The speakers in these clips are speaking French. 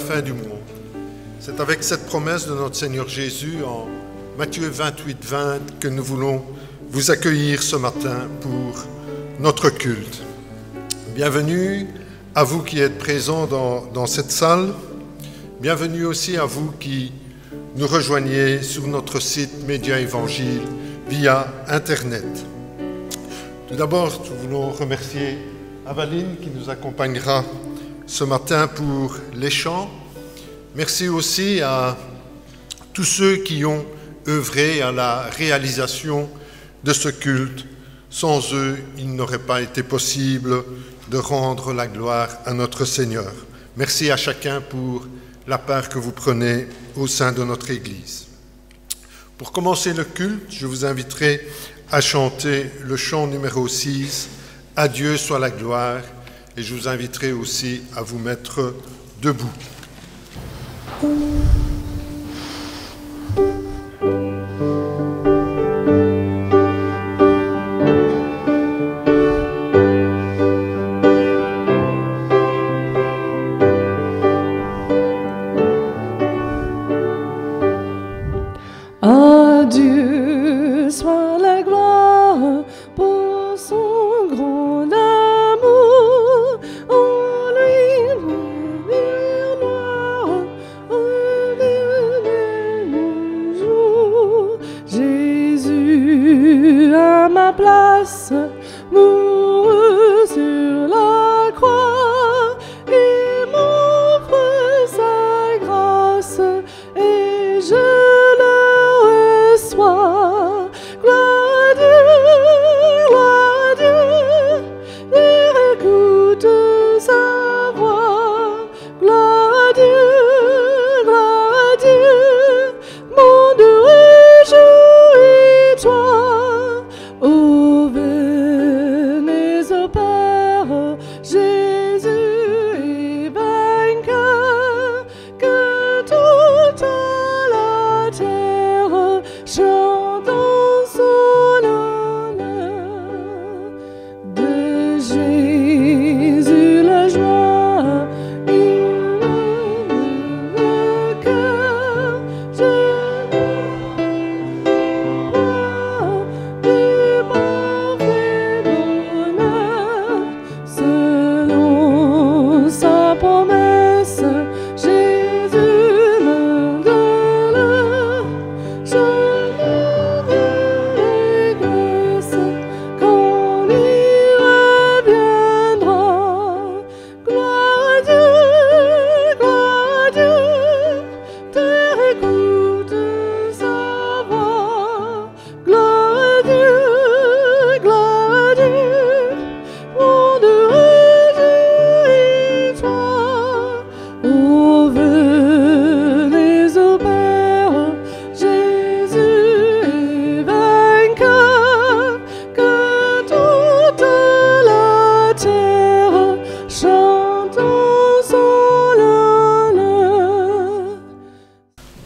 fin du monde. C'est avec cette promesse de notre Seigneur Jésus en Matthieu 28, 20 que nous voulons vous accueillir ce matin pour notre culte. Bienvenue à vous qui êtes présents dans cette salle. Bienvenue aussi à vous qui nous rejoignez sur notre site Média Évangile via Internet. Tout d'abord, nous voulons remercier Avaline qui nous accompagnera ce matin pour les chants. Merci aussi à tous ceux qui ont œuvré à la réalisation de ce culte. Sans eux, il n'aurait pas été possible de rendre la gloire à notre Seigneur. Merci à chacun pour la part que vous prenez au sein de notre Église. Pour commencer le culte, je vous inviterai à chanter le chant numéro 6, « À Dieu soit la gloire », et je vous inviterai aussi à vous mettre debout.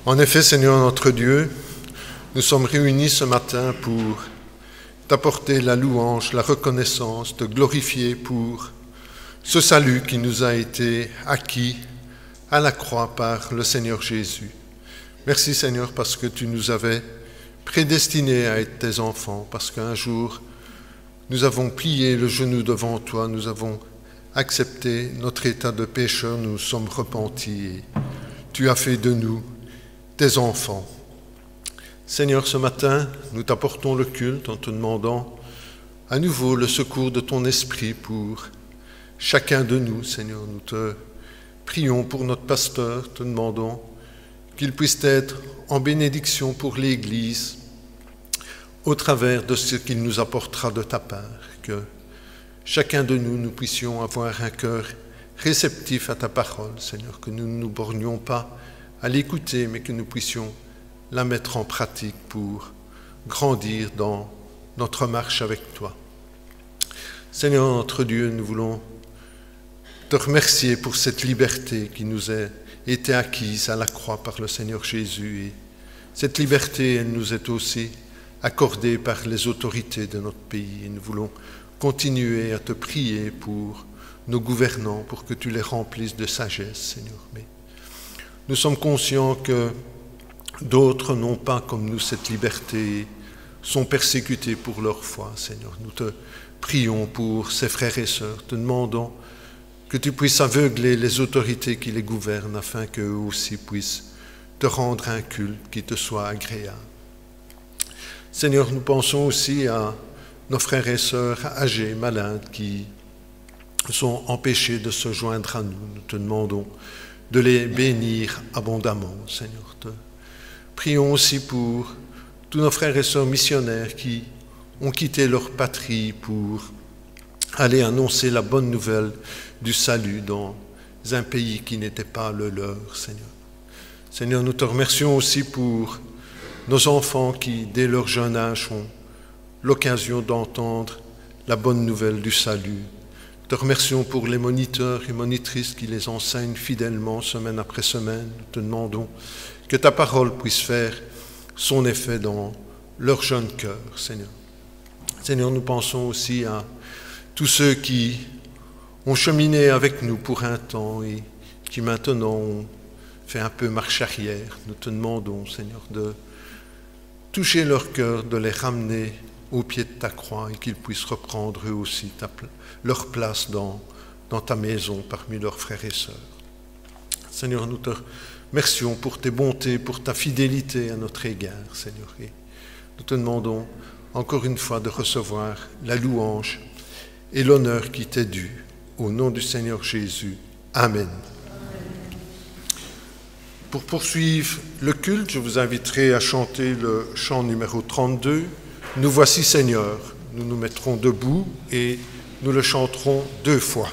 En effet, Seigneur notre Dieu, nous sommes réunis ce matin pour t'apporter la louange, la reconnaissance, te glorifier pour ce salut qui nous a été acquis à la croix par le Seigneur Jésus. Merci Seigneur parce que tu nous avais prédestinés à être tes enfants, parce qu'un jour nous avons plié le genou devant toi, nous avons accepté notre état de pécheur, nous sommes repentis et tu as fait de nous tes enfants. Seigneur, ce matin, nous t'apportons le culte en te demandant à nouveau le secours de ton esprit pour chacun de nous. Seigneur, nous te prions pour notre pasteur, te demandons qu'il puisse être en bénédiction pour l'Église au travers de ce qu'il nous apportera de ta part, que chacun de nous, nous puissions avoir un cœur réceptif à ta parole, Seigneur, que nous ne nous bornions pas à l'écouter, mais que nous puissions la mettre en pratique pour grandir dans notre marche avec toi. Seigneur notre Dieu, nous voulons te remercier pour cette liberté qui nous a été acquise à la croix par le Seigneur Jésus. Et cette liberté, elle nous est aussi accordée par les autorités de notre pays. Et nous voulons continuer à te prier pour nos gouvernants, pour que tu les remplisses de sagesse, Seigneur. Mais Nous sommes conscients que d'autres n'ont pas comme nous cette liberté, sont persécutés pour leur foi, Seigneur. Nous te prions pour ces frères et sœurs, te demandons que tu puisses aveugler les autorités qui les gouvernent afin qu'eux aussi puissent te rendre un culte qui te soit agréable. Seigneur, nous pensons aussi à nos frères et sœurs âgés, malades, qui sont empêchés de se joindre à nous. Nous te demandons de les bénir abondamment, Seigneur. Te prions aussi pour tous nos frères et sœurs missionnaires qui ont quitté leur patrie pour aller annoncer la bonne nouvelle du salut dans un pays qui n'était pas le leur, Seigneur. Seigneur, nous te remercions aussi pour nos enfants qui, dès leur jeune âge, ont l'occasion d'entendre la bonne nouvelle du salut. Te remercions pour les moniteurs et monitrices qui les enseignent fidèlement semaine après semaine. Nous te demandons que ta parole puisse faire son effet dans leur jeune cœur, Seigneur. Seigneur, nous pensons aussi à tous ceux qui ont cheminé avec nous pour un temps et qui maintenant ont fait un peu marche arrière. Nous te demandons, Seigneur, de toucher leur cœur, de les ramener au pied de ta croix et qu'ils puissent reprendre eux aussi leur place dans ta maison parmi leurs frères et sœurs. Seigneur, nous te remercions pour tes bontés, pour ta fidélité à notre égard, Seigneur. Et nous te demandons encore une fois de recevoir la louange et l'honneur qui t'est dû. Au nom du Seigneur Jésus. Amen. Pour poursuivre le culte, je vous inviterai à chanter le chant numéro 32. Nous voici Seigneur. Nous nous mettrons debout et nous le chanterons 2 fois.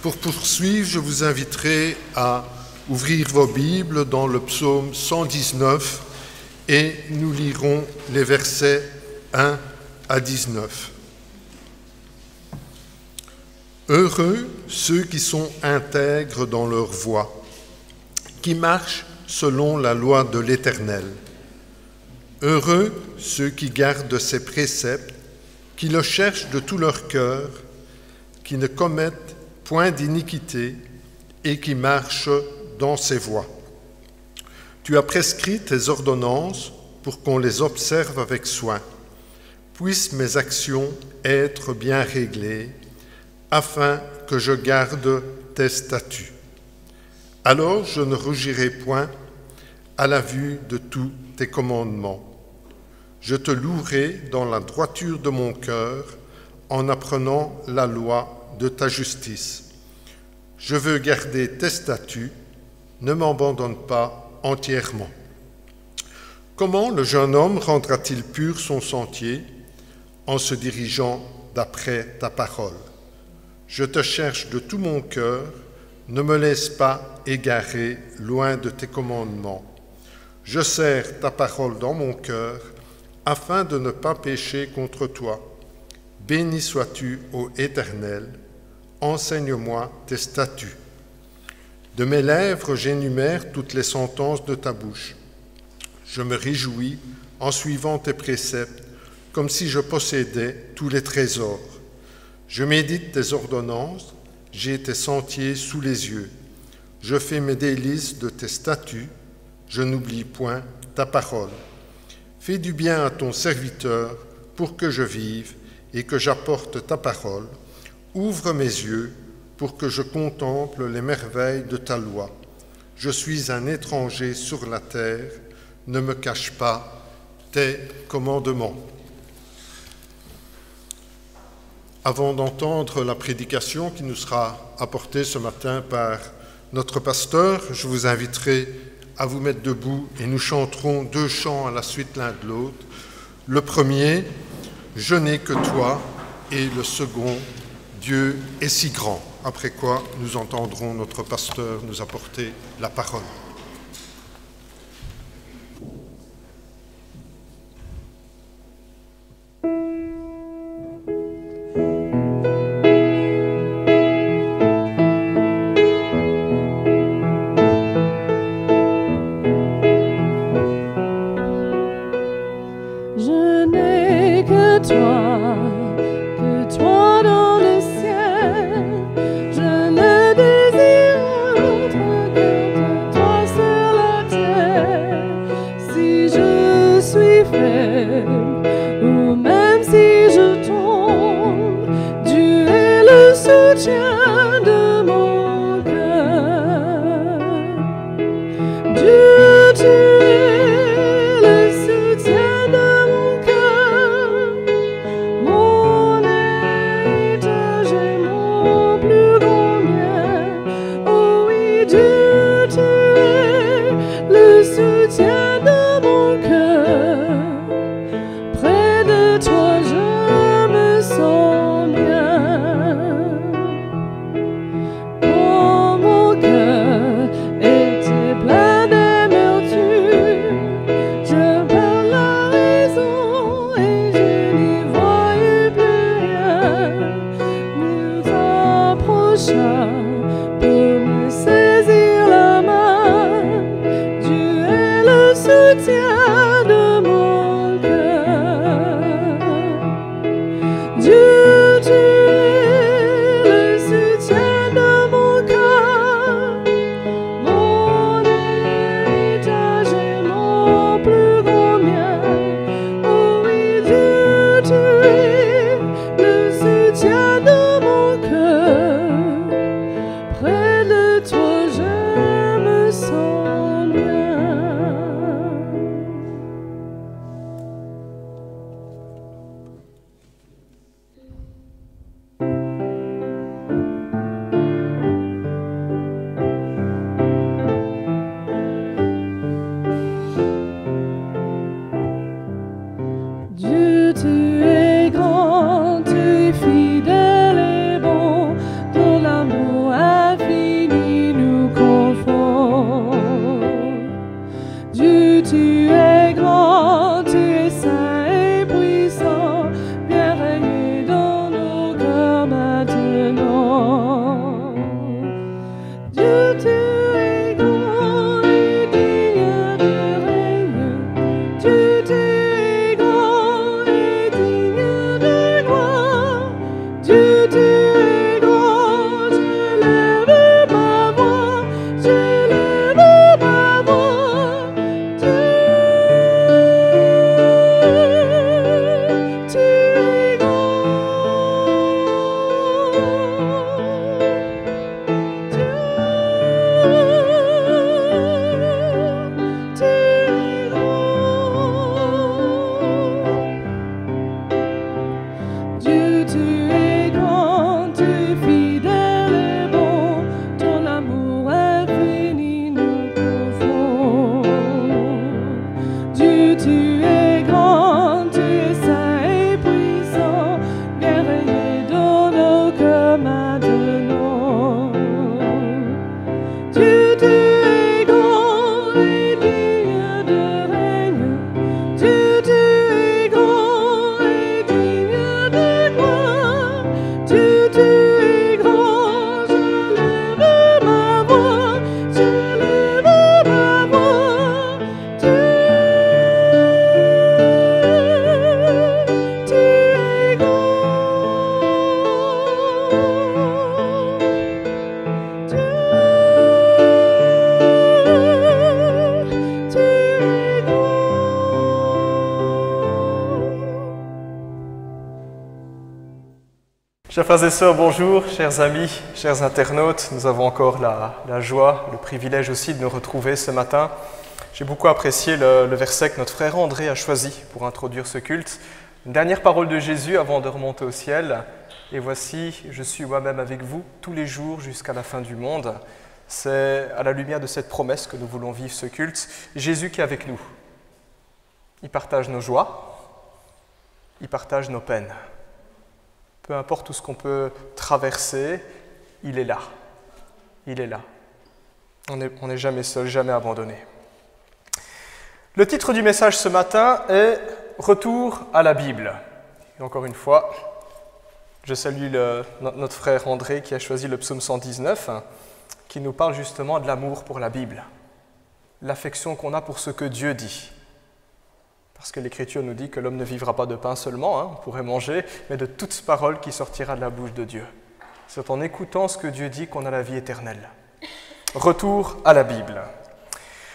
Pour poursuivre, je vous inviterai à ouvrir vos Bibles dans le psaume 119 et nous lirons les versets 1 à 19. Heureux ceux qui sont intègres dans leur voie, qui marchent selon la loi de l'Éternel. Heureux ceux qui gardent ses préceptes, qui le cherchent de tout leur cœur, qui ne commettent point d'iniquité et qui marchent dans ses voies. Tu as prescrit tes ordonnances pour qu'on les observe avec soin. Puissent mes actions être bien réglées, afin que je garde tes statuts. Alors je ne rougirai point à la vue de tous tes commandements. Je te louerai dans la droiture de mon cœur en apprenant la loi de ta justice. Je veux garder tes statuts, ne m'abandonne pas entièrement. Comment le jeune homme rendra-t-il pur son sentier en se dirigeant d'après ta parole? Je te cherche de tout mon cœur, ne me laisse pas égarer loin de tes commandements. Je serre ta parole dans mon cœur, afin de ne pas pécher contre toi. Béni sois-tu, ô Éternel, enseigne-moi tes statuts. De mes lèvres, j'énumère toutes les sentences de ta bouche. Je me réjouis en suivant tes préceptes, comme si je possédais tous les trésors. Je médite tes ordonnances, j'ai tes sentiers sous les yeux. Je fais mes délices de tes statuts, je n'oublie point ta parole. Fais du bien à ton serviteur pour que je vive et que j'apporte ta parole. Ouvre mes yeux pour que je contemple les merveilles de ta loi. Je suis un étranger sur la terre, ne me cache pas tes commandements. Avant d'entendre la prédication qui nous sera apportée ce matin par notre pasteur, je vous inviterai à vous mettre debout et nous chanterons 2 chants à la suite l'un de l'autre. Le premier, « Je n'ai que toi » et le second, « Dieu est si grand ». Après quoi, nous entendrons notre pasteur nous apporter la parole. Tu es grand. Chers frères et sœurs, bonjour, chers amis, chers internautes, nous avons encore la joie, le privilège aussi de nous retrouver ce matin. J'ai beaucoup apprécié le verset que notre frère André a choisi pour introduire ce culte. Une dernière parole de Jésus avant de remonter au ciel. Et voici, je suis moi-même avec vous tous les jours jusqu'à la fin du monde. C'est à la lumière de cette promesse que nous voulons vivre ce culte. Jésus qui est avec nous. Il partage nos joies, il partage nos peines. Peu importe tout ce qu'on peut traverser, il est là. Il est là. On n'est jamais seul, jamais abandonné. Le titre du message ce matin est « Retour à la Bible ». Et encore une fois, je salue notre frère André qui a choisi le psaume 119, qui nous parle justement de l'amour pour la Bible, l'affection qu'on a pour ce que Dieu dit. Parce que l'Écriture nous dit que l'homme ne vivra pas de pain seulement, on pourrait manger, mais de toute parole qui sortira de la bouche de Dieu. C'est en écoutant ce que Dieu dit qu'on a la vie éternelle. Retour à la Bible.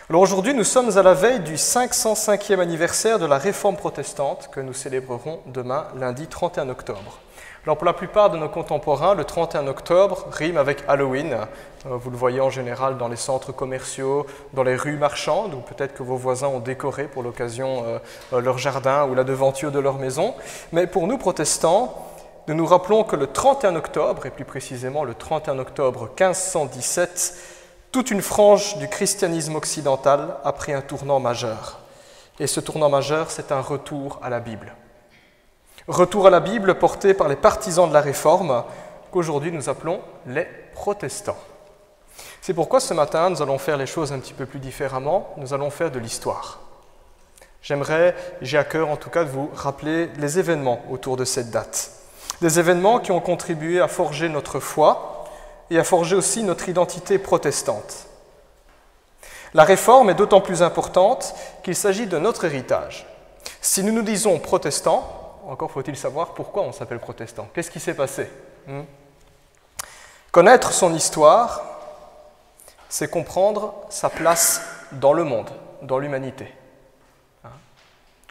Alors aujourd'hui, nous sommes à la veille du 505e anniversaire de la Réforme protestante que nous célébrerons demain, lundi 31 octobre. Alors pour la plupart de nos contemporains, le 31 octobre rime avec Halloween. Vous le voyez en général dans les centres commerciaux, dans les rues marchandes, ou peut-être que vos voisins ont décoré pour l'occasion leur jardin ou la devanture de leur maison. Mais pour nous protestants, nous nous rappelons que le 31 octobre, et plus précisément le 31 octobre 1517, toute une frange du christianisme occidental a pris un tournant majeur. Et ce tournant majeur, c'est un retour à la Bible. Retour à la Bible porté par les partisans de la Réforme, qu'aujourd'hui nous appelons les protestants. C'est pourquoi ce matin, nous allons faire les choses un petit peu plus différemment, nous allons faire de l'histoire. J'ai à cœur en tout cas de vous rappeler les événements autour de cette date. Des événements qui ont contribué à forger notre foi et à forger aussi notre identité protestante. La Réforme est d'autant plus importante qu'il s'agit de notre héritage. Si nous nous disons protestants, encore faut-il savoir pourquoi on s'appelle protestant. Qu'est-ce qui s'est passé ? Connaître son histoire, c'est comprendre sa place dans le monde, dans l'humanité.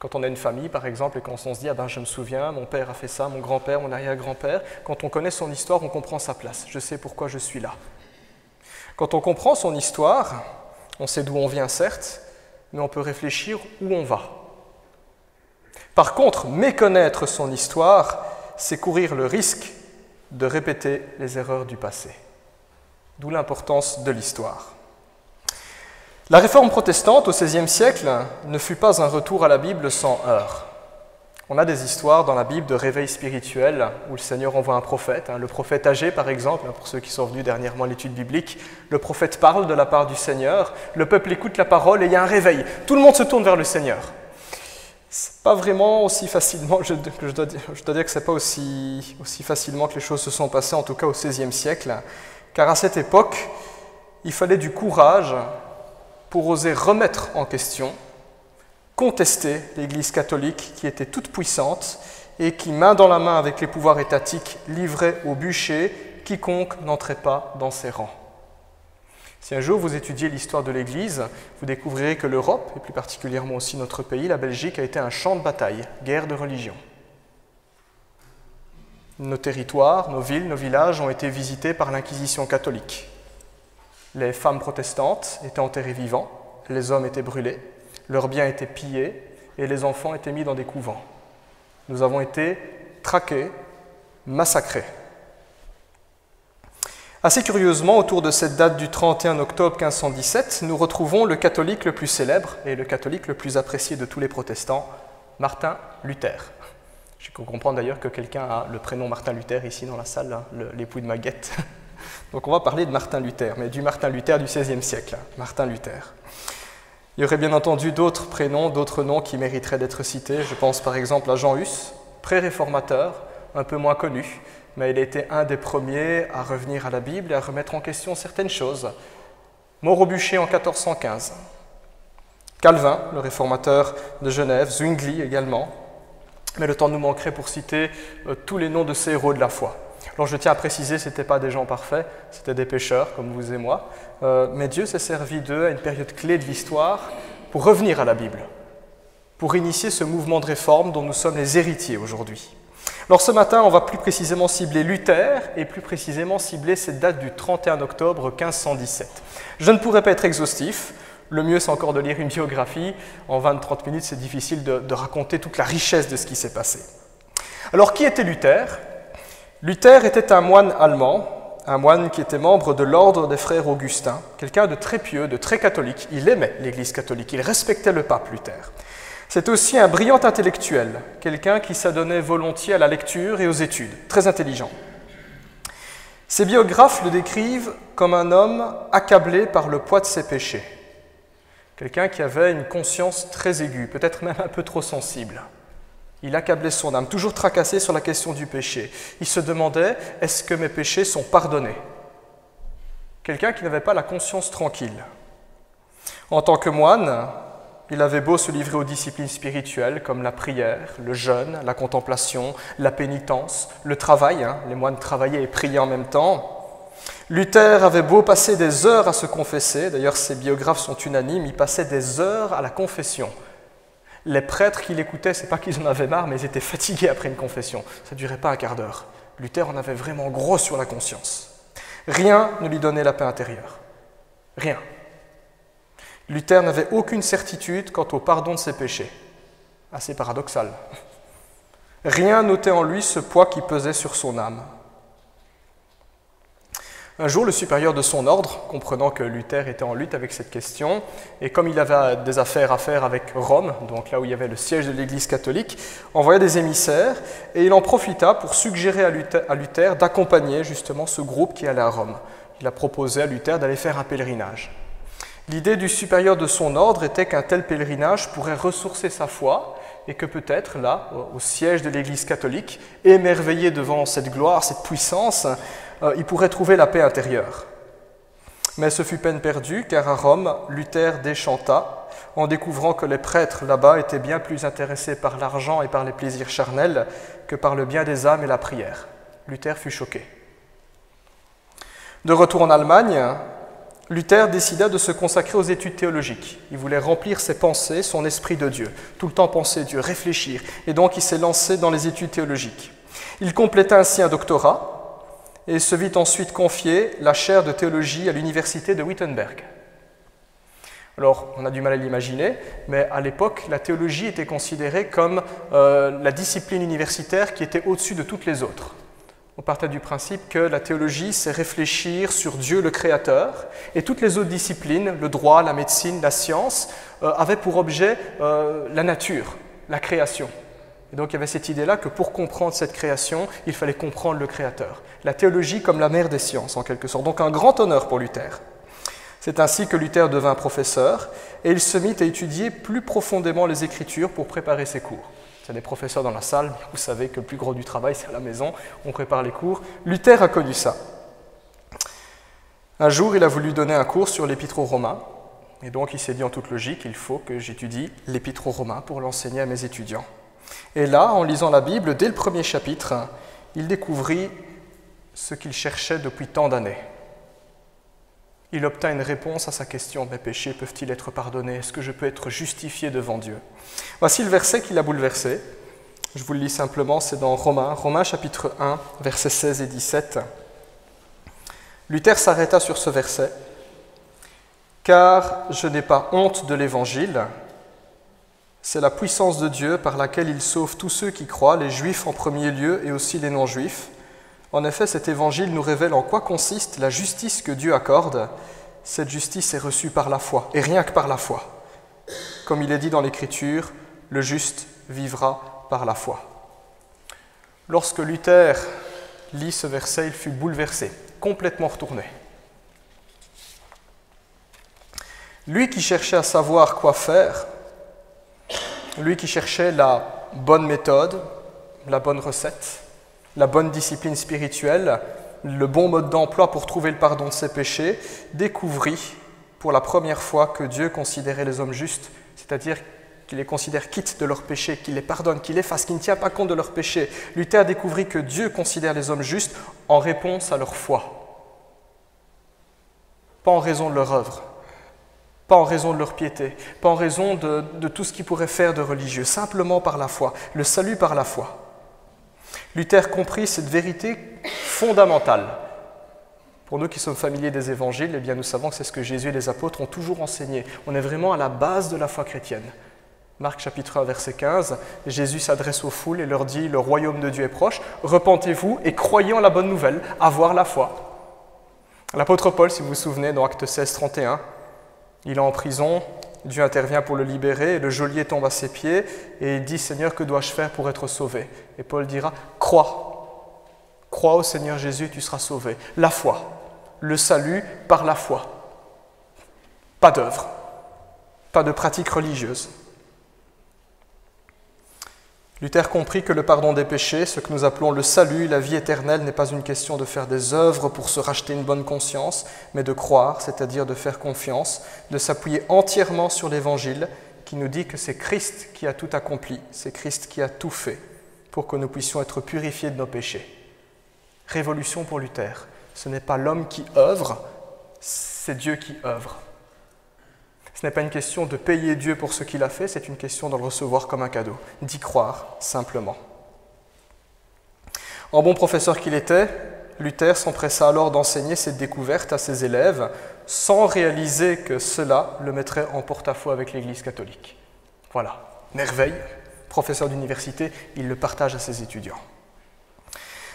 Quand on a une famille, par exemple, et quand on se dit « je me souviens, mon père a fait ça, mon grand-père, mon arrière-grand-père », quand on connaît son histoire, on comprend sa place. Je sais pourquoi je suis là. Quand on comprend son histoire, on sait d'où on vient, certes, mais on peut réfléchir où on va. Par contre, méconnaître son histoire, c'est courir le risque de répéter les erreurs du passé. D'où l'importance de l'histoire. La Réforme protestante au XVIe siècle ne fut pas un retour à la Bible sans heurts. On a des histoires dans la Bible de réveil spirituel où le Seigneur envoie un prophète. Le prophète Agé, par exemple, pour ceux qui sont venus dernièrement à l'étude biblique, le prophète parle de la part du Seigneur, le peuple écoute la parole et il y a un réveil. Tout le monde se tourne vers le Seigneur. C'est pas vraiment aussi facilement, je dois dire que c'est pas aussi facilement que les choses se sont passées, en tout cas au XVIe siècle, car à cette époque, il fallait du courage pour oser remettre en question, contester l'Église catholique qui était toute puissante et qui, main dans la main avec les pouvoirs étatiques, livrait au bûcher quiconque n'entrait pas dans ses rangs. Si un jour vous étudiez l'histoire de l'Église, vous découvrirez que l'Europe, et plus particulièrement aussi notre pays, la Belgique, a été un champ de bataille, guerre de religion. Nos territoires, nos villes, nos villages ont été visités par l'Inquisition catholique. Les femmes protestantes étaient enterrées vivants, les hommes étaient brûlés, leurs biens étaient pillés et les enfants étaient mis dans des couvents. Nous avons été traqués, massacrés. Assez curieusement, autour de cette date du 31 octobre 1517, nous retrouvons le catholique le plus célèbre et le catholique le plus apprécié de tous les protestants, Martin Luther. Je comprends d'ailleurs que quelqu'un a le prénom Martin Luther ici dans la salle, l'époux de Maguette. Donc on va parler de Martin Luther, mais du Martin Luther du XVIe siècle, Martin Luther. Il y aurait bien entendu d'autres prénoms, d'autres noms qui mériteraient d'être cités. Je pense par exemple à Jean Hus, pré-réformateur, un peu moins connu, mais il a été un des premiers à revenir à la Bible et à remettre en question certaines choses. Mort au bûcher en 1415. Calvin, le réformateur de Genève, Zwingli également. Mais le temps nous manquerait pour citer tous les noms de ces héros de la foi. Alors je tiens à préciser, ce n'étaient pas des gens parfaits, c'était des pécheurs comme vous et moi, mais Dieu s'est servi d'eux à une période clé de l'histoire pour revenir à la Bible, pour initier ce mouvement de réforme dont nous sommes les héritiers aujourd'hui. Alors ce matin, on va plus précisément cibler Luther et plus précisément cibler cette date du 31 octobre 1517. Je ne pourrais pas être exhaustif. Le mieux, c'est encore de lire une biographie. En 20-30 minutes, c'est difficile de raconter toute la richesse de ce qui s'est passé. Alors, qui était Luther ? Luther était un moine allemand, un moine qui était membre de l'ordre des frères Augustins, quelqu'un de très pieux, de très catholique. Il aimait l'Église catholique, il respectait le pape Luther. C'est aussi un brillant intellectuel, quelqu'un qui s'adonnait volontiers à la lecture et aux études, très intelligent. Ses biographes le décrivent comme un homme accablé par le poids de ses péchés, quelqu'un qui avait une conscience très aiguë, peut-être même un peu trop sensible. Il accablait son âme, toujours tracassé sur la question du péché. Il se demandait, est-ce que mes péchés sont pardonnés ? Quelqu'un qui n'avait pas la conscience tranquille. En tant que moine, il avait beau se livrer aux disciplines spirituelles comme la prière, le jeûne, la contemplation, la pénitence, le travail, les moines travaillaient et priaient en même temps. Luther avait beau passer des heures à se confesser, d'ailleurs ses biographes sont unanimes, il passait des heures à la confession. Les prêtres qui l'écoutaient, c'est pas qu'ils en avaient marre, mais ils étaient fatigués après une confession. Ça ne durait pas un quart d'heure. Luther en avait vraiment gros sur la conscience. Rien ne lui donnait la paix intérieure. Rien. Luther n'avait aucune certitude quant au pardon de ses péchés. Assez paradoxal. Rien n'ôtait en lui ce poids qui pesait sur son âme. Un jour, le supérieur de son ordre, comprenant que Luther était en lutte avec cette question, et comme il avait des affaires à faire avec Rome, donc là où il y avait le siège de l'Église catholique, envoya des émissaires, et il en profita pour suggérer à Luther d'accompagner justement ce groupe qui allait à Rome. Il a proposé à Luther d'aller faire un pèlerinage. L'idée du supérieur de son ordre était qu'un tel pèlerinage pourrait ressourcer sa foi et que peut-être, là, au siège de l'Église catholique, émerveillé devant cette gloire, cette puissance, il pourrait trouver la paix intérieure. Mais ce fut peine perdue, car à Rome, Luther déchanta en découvrant que les prêtres là-bas étaient bien plus intéressés par l'argent et par les plaisirs charnels que par le bien des âmes et la prière. Luther fut choqué. De retour en Allemagne, Luther décida de se consacrer aux études théologiques. Il voulait remplir ses pensées, son esprit de Dieu, tout le temps penser Dieu, réfléchir, et donc il s'est lancé dans les études théologiques. Il compléta ainsi un doctorat et se vit ensuite confier la chaire de théologie à l'université de Wittenberg. Alors, on a du mal à l'imaginer, mais à l'époque, la théologie était considérée comme la discipline universitaire qui était au-dessus de toutes les autres. On partait du principe que la théologie, c'est réfléchir sur Dieu le Créateur, et toutes les autres disciplines, le droit, la médecine, la science, avaient pour objet la nature, la création. Et donc il y avait cette idée-là que pour comprendre cette création, il fallait comprendre le Créateur. La théologie comme la mère des sciences, en quelque sorte. Donc un grand honneur pour Luther. C'est ainsi que Luther devint professeur, et il se mit à étudier plus profondément les Écritures pour préparer ses cours. Il y a des professeurs dans la salle, vous savez que le plus gros du travail, c'est à la maison, on prépare les cours. Luther a connu ça. Un jour, il a voulu donner un cours sur l'Épître aux Romains, et donc il s'est dit en toute logique, il faut que j'étudie l'Épître aux Romains pour l'enseigner à mes étudiants. Et là, en lisant la Bible, dès le premier chapitre, il découvrit ce qu'il cherchait depuis tant d'années. Il obtint une réponse à sa question « Mes péchés peuvent-ils être pardonnés? Est-ce que je peux être justifié devant Dieu ?» Voici le verset qui l'a bouleversé. Je vous le lis simplement, c'est dans Romains chapitre 1, versets 16 et 17. Luther s'arrêta sur ce verset. « Car je n'ai pas honte de l'Évangile. C'est la puissance de Dieu par laquelle il sauve tous ceux qui croient, les Juifs en premier lieu et aussi les non-Juifs. En effet, cet évangile nous révèle en quoi consiste la justice que Dieu accorde. Cette justice est reçue par la foi, et rien que par la foi. Comme il est dit dans l'Écriture, le juste vivra par la foi. » Lorsque Luther lit ce verset, il fut bouleversé, complètement retourné. Lui qui cherchait à savoir quoi faire, lui qui cherchait la bonne méthode, la bonne recette, la bonne discipline spirituelle, le bon mode d'emploi pour trouver le pardon de ses péchés, découvrit pour la première fois que Dieu considérait les hommes justes, c'est-à-dire qu'il les considère quittes de leurs péchés, qu'il les pardonne, qu'il efface, qu'il ne tient pas compte de leurs péchés. Luther découvrit que Dieu considère les hommes justes en réponse à leur foi, pas en raison de leur œuvre, pas en raison de leur piété, pas en raison de tout ce qu'ils pourraient faire de religieux, simplement par la foi, le salut par la foi. Luther comprit cette vérité fondamentale. Pour nous qui sommes familiers des évangiles, eh bien nous savons que c'est ce que Jésus et les apôtres ont toujours enseigné. On est vraiment à la base de la foi chrétienne. Marc chapitre 1, verset 15, Jésus s'adresse aux foules et leur dit « Le royaume de Dieu est proche, repentez-vous et croyez en la bonne nouvelle, avoir la foi. » L'apôtre Paul, si vous vous souvenez, dans Actes 16, 31, il est en prison, Dieu intervient pour le libérer, et le geôlier tombe à ses pieds et il dit « Seigneur, que dois-je faire pour être sauvé ?» Et Paul dira « Crois, crois au Seigneur Jésus et tu seras sauvé. » La foi, le salut par la foi. Pas d'œuvre, pas de pratique religieuse. Luther comprit que le pardon des péchés, ce que nous appelons le salut, la vie éternelle, n'est pas une question de faire des œuvres pour se racheter une bonne conscience, mais de croire, c'est-à-dire de faire confiance, de s'appuyer entièrement sur l'Évangile qui nous dit que c'est Christ qui a tout accompli, c'est Christ qui a tout fait pour que nous puissions être purifiés de nos péchés. Révolution pour Luther. Ce n'est pas l'homme qui œuvre, c'est Dieu qui œuvre. Ce n'est pas une question de payer Dieu pour ce qu'il a fait, c'est une question de le recevoir comme un cadeau, d'y croire simplement. En bon professeur qu'il était, Luther s'empressa alors d'enseigner cette découverte à ses élèves sans réaliser que cela le mettrait en porte-à-faux avec l'Église catholique. Voilà, merveille, professeur d'université, il le partage à ses étudiants.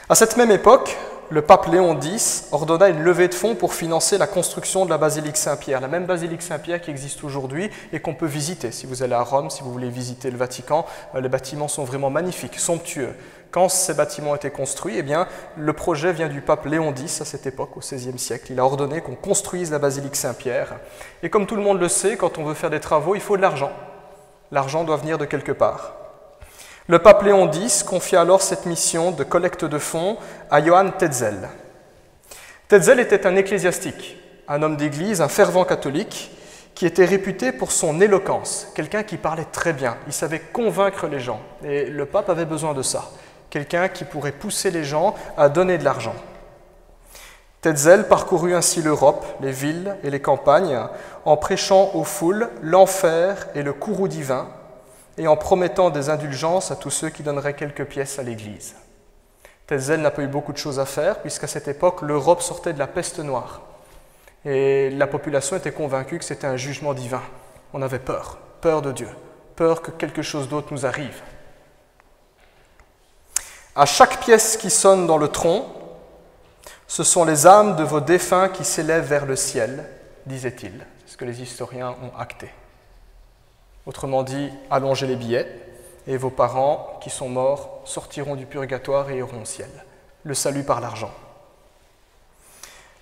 À cette même époque, le pape Léon X ordonna une levée de fonds pour financer la construction de la basilique Saint-Pierre, la même basilique Saint-Pierre qui existe aujourd'hui et qu'on peut visiter. Si vous allez à Rome, si vous voulez visiter le Vatican, les bâtiments sont vraiment magnifiques, somptueux. Quand ces bâtiments ont été construits, eh bien, le projet vient du pape Léon X à cette époque, au XVIe siècle. Il a ordonné qu'on construise la basilique Saint-Pierre. Et comme tout le monde le sait, quand on veut faire des travaux, il faut de l'argent. L'argent doit venir de quelque part. Le pape Léon X confia alors cette mission de collecte de fonds à Johann Tetzel. Tetzel était un ecclésiastique, un homme d'église, un fervent catholique, qui était réputé pour son éloquence, quelqu'un qui parlait très bien, il savait convaincre les gens, et le pape avait besoin de ça, quelqu'un qui pourrait pousser les gens à donner de l'argent. Tetzel parcourut ainsi l'Europe, les villes et les campagnes, en prêchant aux foules l'enfer et le courroux divin, et en promettant des indulgences à tous ceux qui donneraient quelques pièces à l'Église. Tetzel n'a pas eu beaucoup de choses à faire, puisqu'à cette époque, l'Europe sortait de la peste noire. Et la population était convaincue que c'était un jugement divin. On avait peur, peur de Dieu, peur que quelque chose d'autre nous arrive. À chaque pièce qui sonne dans le tronc, ce sont les âmes de vos défunts qui s'élèvent vers le ciel, disait-il. C'est ce que les historiens ont acté. Autrement dit, allongez les billets, et vos parents qui sont morts sortiront du purgatoire et iront au ciel. Le salut par l'argent.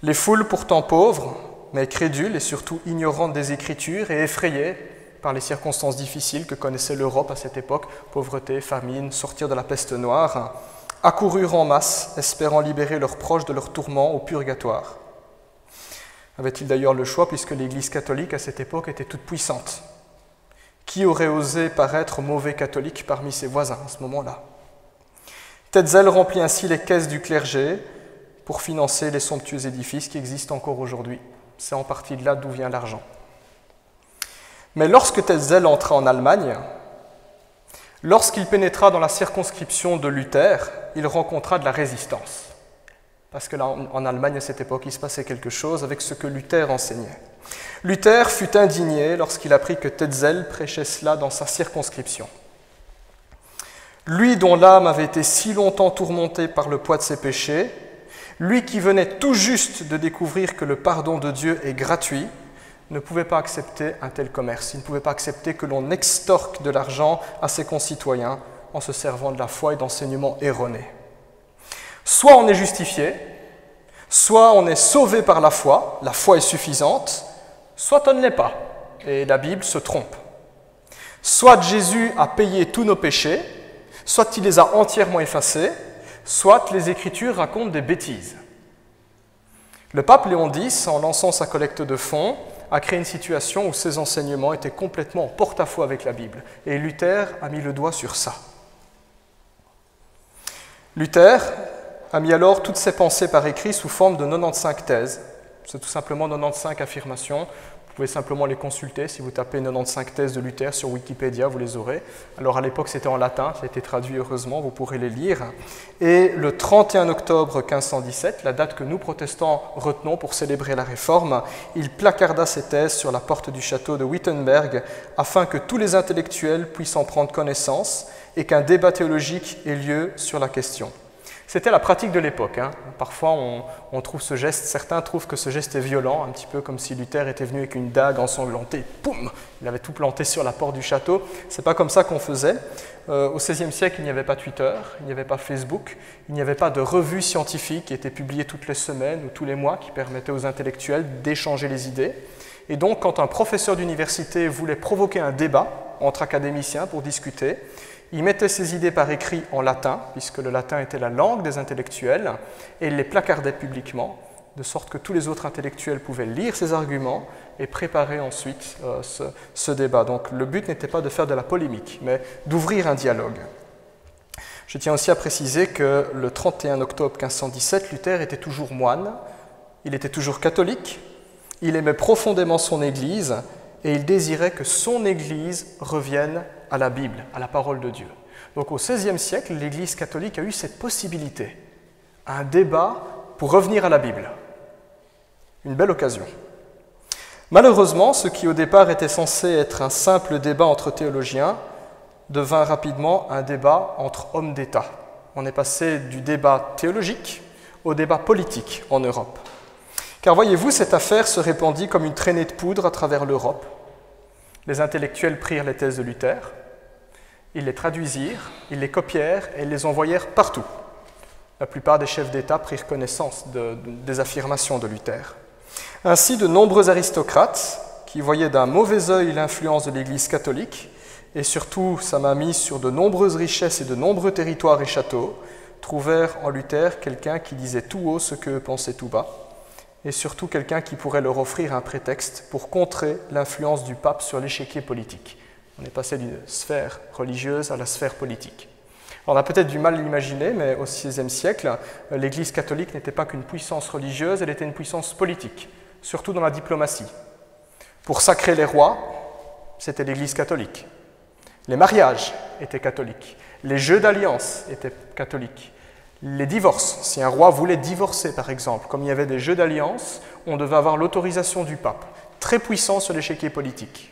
Les foules pourtant pauvres, mais crédules et surtout ignorantes des Écritures et effrayées par les circonstances difficiles que connaissait l'Europe à cette époque, pauvreté, famine, sortir de la peste noire, accoururent en masse, espérant libérer leurs proches de leurs tourments au purgatoire. Avait-il d'ailleurs le choix, puisque l'Église catholique à cette époque était toute puissante? Qui aurait osé paraître mauvais catholique parmi ses voisins à ce moment-là? Tetzel remplit ainsi les caisses du clergé pour financer les somptueux édifices qui existent encore aujourd'hui. C'est en partie de là d'où vient l'argent. Mais lorsque Tetzel entra en Allemagne, lorsqu'il pénétra dans la circonscription de Luther, il rencontra de la résistance. Parce que là, en Allemagne, à cette époque, il se passait quelque chose avec ce que Luther enseignait. Luther fut indigné lorsqu'il apprit que Tetzel prêchait cela dans sa circonscription. Lui dont l'âme avait été si longtemps tourmentée par le poids de ses péchés, lui qui venait tout juste de découvrir que le pardon de Dieu est gratuit, ne pouvait pas accepter un tel commerce. Il ne pouvait pas accepter que l'on extorque de l'argent à ses concitoyens en se servant de la foi et d'enseignements erronés. Soit on est justifié, soit on est sauvé par la foi est suffisante, soit on ne l'est pas, et la Bible se trompe. Soit Jésus a payé tous nos péchés, soit il les a entièrement effacés, soit les Écritures racontent des bêtises. Le pape Léon X, en lançant sa collecte de fonds, a créé une situation où ses enseignements étaient complètement en porte-à-faux avec la Bible, et Luther a mis le doigt sur ça. Luther a mis alors toutes ses pensées par écrit sous forme de 95 thèses. C'est tout simplement 95 affirmations Vous pouvez simplement les consulter. Si vous tapez 95 thèses de Luther sur Wikipédia, vous les aurez. Alors à l'époque, c'était en latin, ça a été traduit heureusement, vous pourrez les lire. Et le 31 octobre 1517, la date que nous, protestants, retenons pour célébrer la Réforme, il placarda ces thèses sur la porte du château de Wittenberg afin que tous les intellectuels puissent en prendre connaissance et qu'un débat théologique ait lieu sur la question. C'était la pratique de l'époque. Parfois, on trouve ce geste, certains trouvent que ce geste est violent, un petit peu comme si Luther était venu avec une dague ensanglantée, poum, il avait tout planté sur la porte du château. C'est pas comme ça qu'on faisait. Au XVIe siècle, il n'y avait pas Twitter, il n'y avait pas Facebook, il n'y avait pas de revues scientifiques qui étaient publiées toutes les semaines ou tous les mois qui permettaient aux intellectuels d'échanger les idées. Et donc, quand un professeur d'université voulait provoquer un débat entre académiciens pour discuter, il mettait ses idées par écrit en latin, puisque le latin était la langue des intellectuels, et il les placardait publiquement, de sorte que tous les autres intellectuels pouvaient lire ses arguments et préparer ensuite ce débat. Donc le but n'était pas de faire de la polémique, mais d'ouvrir un dialogue. Je tiens aussi à préciser que le 31 octobre 1517, Luther était toujours moine, il était toujours catholique, il aimait profondément son Église, et il désirait que son Église revienne à la Bible, à la parole de Dieu. Donc au XVIe siècle, l'Église catholique a eu cette possibilité, un débat pour revenir à la Bible. Une belle occasion. Malheureusement, ce qui au départ était censé être un simple débat entre théologiens devint rapidement un débat entre hommes d'État. On est passé du débat théologique au débat politique en Europe. Car voyez-vous, cette affaire se répandit comme une traînée de poudre à travers l'Europe. Les intellectuels prirent les thèses de Luther, ils les traduisirent, ils les copièrent et ils les envoyèrent partout. La plupart des chefs d'État prirent connaissance des affirmations de Luther. Ainsi, de nombreux aristocrates, qui voyaient d'un mauvais œil l'influence de l'Église catholique, et surtout sa mainmise sur de nombreuses richesses et de nombreux territoires et châteaux, trouvèrent en Luther quelqu'un qui disait tout haut ce qu'eux pensaient tout bas, et surtout quelqu'un qui pourrait leur offrir un prétexte pour contrer l'influence du pape sur l'échiquier politique. On est passé d'une sphère religieuse à la sphère politique. On a peut-être du mal à l'imaginer, mais au XVIe siècle, l'Église catholique n'était pas qu'une puissance religieuse, elle était une puissance politique, surtout dans la diplomatie. Pour sacrer les rois, c'était l'Église catholique. Les mariages étaient catholiques. Les jeux d'alliance étaient catholiques. Les divorces, si un roi voulait divorcer par exemple, comme il y avait des jeux d'alliance, on devait avoir l'autorisation du pape, très puissant sur l'échiquier politique.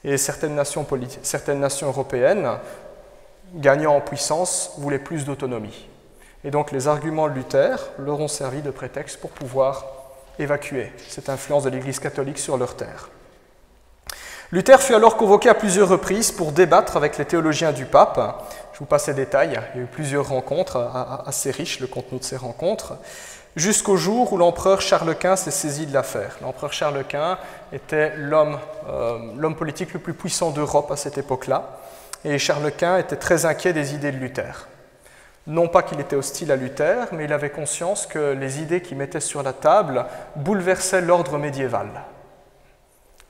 Et certaines nations européennes, gagnant en puissance, voulaient plus d'autonomie. Et donc les arguments de Luther leur ont servi de prétexte pour pouvoir évacuer cette influence de l'Église catholique sur leurs terres. Luther fut alors convoqué à plusieurs reprises pour débattre avec les théologiens du pape. Je vous passe les détails, il y a eu plusieurs rencontres assez riches, le contenu de ces rencontres, jusqu'au jour où l'empereur Charles Quint s'est saisi de l'affaire. L'empereur Charles Quint était l'homme politique le plus puissant d'Europe à cette époque-là, et Charles Quint était très inquiet des idées de Luther. Non pas qu'il était hostile à Luther, mais il avait conscience que les idées qu'il mettait sur la table bouleversaient l'ordre médiéval.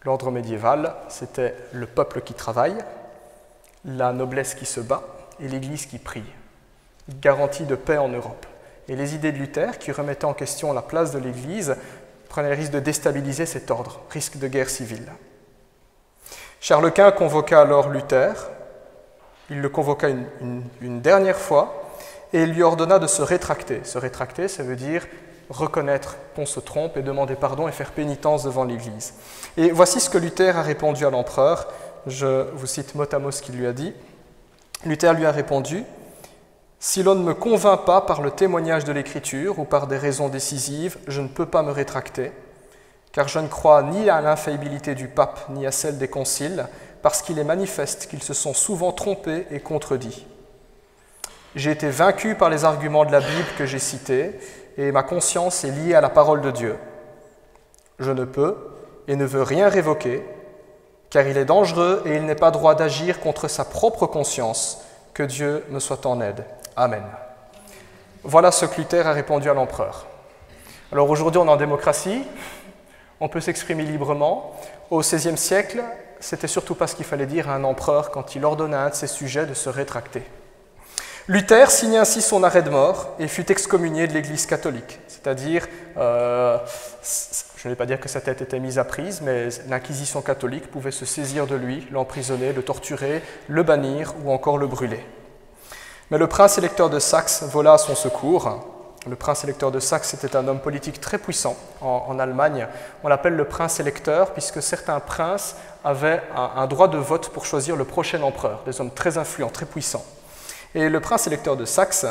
L'ordre médiéval, c'était le peuple qui travaille, la noblesse qui se bat et l'Église qui prie. Garantie de paix en Europe. Et les idées de Luther, qui remettaient en question la place de l'Église, prenaient le risque de déstabiliser cet ordre, risque de guerre civile. Charles Quint convoqua alors Luther, il le convoqua une dernière fois, et il lui ordonna de se rétracter. Se rétracter, ça veut dire reconnaître qu'on se trompe et demander pardon et faire pénitence devant l'Église. Et voici ce que Luther a répondu à l'empereur. Je vous cite mot à mot ce qu'il lui a dit. Luther lui a répondu « Si l'on ne me convainc pas par le témoignage de l'Écriture ou par des raisons décisives, je ne peux pas me rétracter, car je ne crois ni à l'infaillibilité du pape ni à celle des conciles, parce qu'il est manifeste qu'ils se sont souvent trompés et contredits. J'ai été vaincu par les arguments de la Bible que j'ai cités, et ma conscience est liée à la parole de Dieu. Je ne peux et ne veux rien révoquer, car il est dangereux et il n'est pas droit d'agir contre sa propre conscience. Que Dieu me soit en aide. Amen. » Voilà ce que Luther a répondu à l'empereur. Alors aujourd'hui, on est en démocratie, on peut s'exprimer librement. Au XVIe siècle, c'était surtout pas ce qu'il fallait dire à un empereur quand il ordonna à un de ses sujets de se rétracter. Luther signa ainsi son arrêt de mort et fut excommunié de l'Église catholique, c'est-à-dire, Je ne vais pas dire que sa tête était mise à prise, mais l'Inquisition catholique pouvait se saisir de lui, l'emprisonner, le torturer, le bannir ou encore le brûler. Mais le prince électeur de Saxe vola à son secours. Le prince électeur de Saxe était un homme politique très puissant en Allemagne. On l'appelle le prince électeur puisque certains princes avaient un droit de vote pour choisir le prochain empereur, des hommes très influents, très puissants. Et le prince électeur de Saxe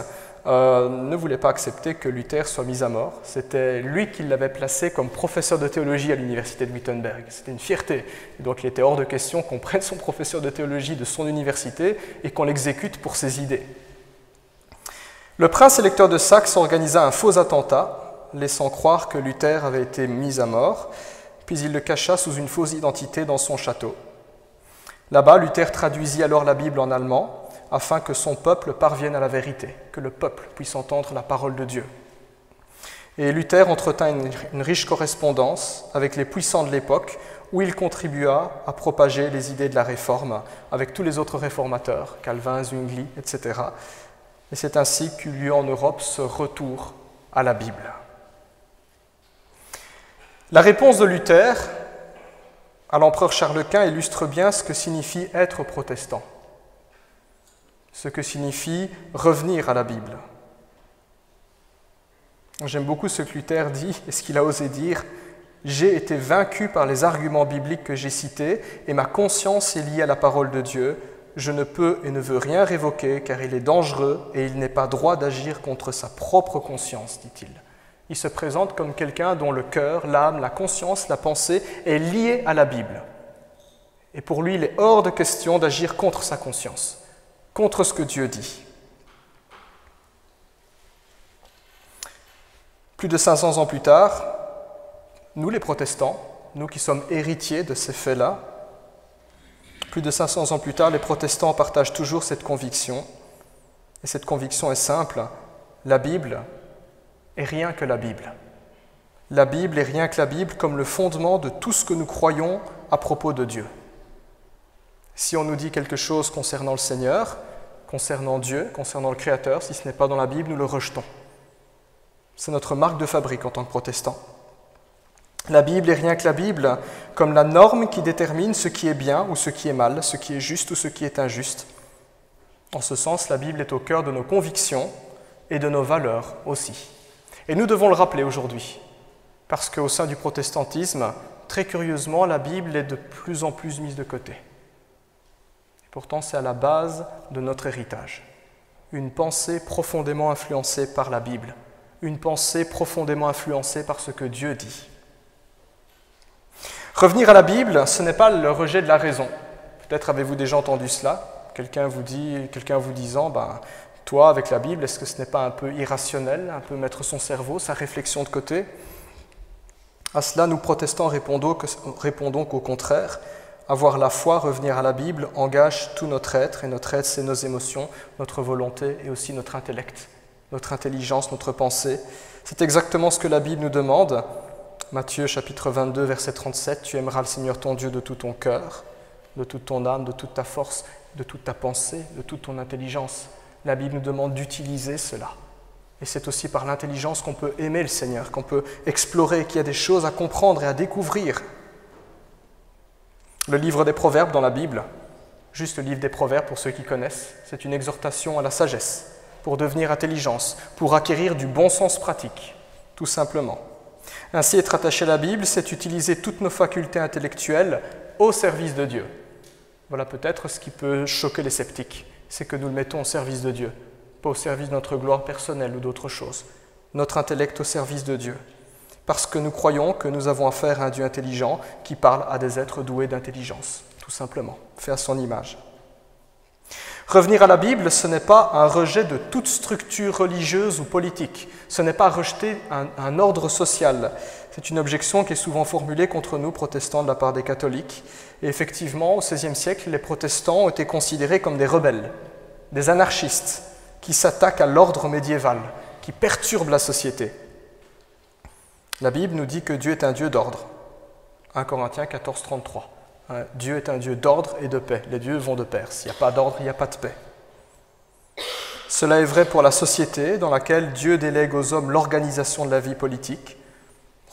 ne voulait pas accepter que Luther soit mis à mort. C'était lui qui l'avait placé comme professeur de théologie à l'université de Wittenberg. C'était une fierté. Et donc il était hors de question qu'on prenne son professeur de théologie de son université et qu'on l'exécute pour ses idées. Le prince électeur de Saxe organisa un faux attentat, laissant croire que Luther avait été mis à mort, puis il le cacha sous une fausse identité dans son château. Là-bas, Luther traduisit alors la Bible en allemand, afin que son peuple parvienne à la vérité, que le peuple puisse entendre la parole de Dieu. Et Luther entretint une riche correspondance avec les puissants de l'époque, où il contribua à propager les idées de la Réforme avec tous les autres réformateurs, Calvin, Zwingli, etc. Et c'est ainsi qu'eut lieu en Europe ce retour à la Bible. La réponse de Luther à l'empereur Charles Quint illustre bien ce que signifie être protestant, ce que signifie revenir à la Bible. J'aime beaucoup ce que Luther dit et ce qu'il a osé dire. « J'ai été vaincu par les arguments bibliques que j'ai cités et ma conscience est liée à la parole de Dieu. Je ne peux et ne veux rien révoquer car il est dangereux et il n'est pas droit d'agir contre sa propre conscience, dit-il. » Il se présente comme quelqu'un dont le cœur, l'âme, la conscience, la pensée est liée à la Bible. Et pour lui, il est hors de question d'agir contre sa conscience, contre ce que Dieu dit. Plus de 500 ans plus tard, nous les protestants, nous qui sommes héritiers de ces faits-là, plus de 500 ans plus tard, les protestants partagent toujours cette conviction. Et cette conviction est simple, la Bible est rien que la Bible. La Bible est rien que la Bible comme le fondement de tout ce que nous croyons à propos de Dieu. Si on nous dit quelque chose concernant le Seigneur, concernant Dieu, concernant le Créateur, si ce n'est pas dans la Bible, nous le rejetons. C'est notre marque de fabrique en tant que protestants. La Bible est rien que la Bible, comme la norme qui détermine ce qui est bien ou ce qui est mal, ce qui est juste ou ce qui est injuste. En ce sens, la Bible est au cœur de nos convictions et de nos valeurs aussi. Et nous devons le rappeler aujourd'hui, parce qu'au sein du protestantisme, très curieusement, la Bible est de plus en plus mise de côté. Et pourtant, c'est à la base de notre héritage. Une pensée profondément influencée par la Bible, une pensée profondément influencée par ce que Dieu dit. Revenir à la Bible, ce n'est pas le rejet de la raison. Peut-être avez-vous déjà entendu cela, quelqu'un vous disant, toi avec la Bible, est-ce que ce n'est pas un peu irrationnel, un peu mettre son cerveau, sa réflexion de côté? À cela, nous protestants répondons qu'au contraire, avoir la foi, revenir à la Bible, engage tout notre être, et notre être, c'est nos émotions, notre volonté et aussi notre intellect, notre intelligence, notre pensée. C'est exactement ce que la Bible nous demande. Matthieu chapitre 22, verset 37, « Tu aimeras le Seigneur ton Dieu de tout ton cœur, de toute ton âme, de toute ta force, de toute ta pensée, de toute ton intelligence. » La Bible nous demande d'utiliser cela. Et c'est aussi par l'intelligence qu'on peut aimer le Seigneur, qu'on peut explorer, qu'il y a des choses à comprendre et à découvrir. Le livre des Proverbes dans la Bible, juste le livre des Proverbes pour ceux qui connaissent, c'est une exhortation à la sagesse, pour devenir intelligence, pour acquérir du bon sens pratique, tout simplement. Ainsi, être attaché à la Bible, c'est utiliser toutes nos facultés intellectuelles au service de Dieu. Voilà peut-être ce qui peut choquer les sceptiques, c'est que nous le mettons au service de Dieu, pas au service de notre gloire personnelle ou d'autre chose. Notre intellect au service de Dieu, parce que nous croyons que nous avons affaire à un Dieu intelligent qui parle à des êtres doués d'intelligence, tout simplement, fait à son image. Revenir à la Bible, ce n'est pas un rejet de toute structure religieuse ou politique. Ce n'est pas rejeter un ordre social. C'est une objection qui est souvent formulée contre nous, protestants, de la part des catholiques. Et effectivement, au XVIe siècle, les protestants ont été considérés comme des rebelles, des anarchistes, qui s'attaquent à l'ordre médiéval, qui perturbent la société. La Bible nous dit que Dieu est un Dieu d'ordre. 1 Corinthiens 14, 33. Dieu est un Dieu d'ordre et de paix. Les dieux vont de pair. S'il n'y a pas d'ordre, il n'y a pas de paix. Cela est vrai pour la société dans laquelle Dieu délègue aux hommes l'organisation de la vie politique.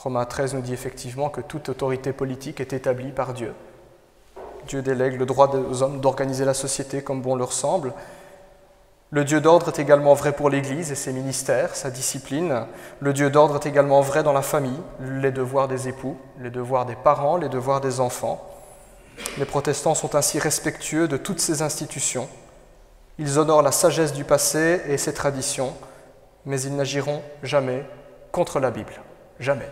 Romains 13 nous dit effectivement que toute autorité politique est établie par Dieu. Dieu délègue le droit aux hommes d'organiser la société comme bon leur semble. Le Dieu d'ordre est également vrai pour l'Église et ses ministères, sa discipline. Le Dieu d'ordre est également vrai dans la famille, les devoirs des époux, les devoirs des parents, les devoirs des enfants. Les protestants sont ainsi respectueux de toutes ces institutions. Ils honorent la sagesse du passé et ses traditions, mais ils n'agiront jamais contre la Bible. Jamais.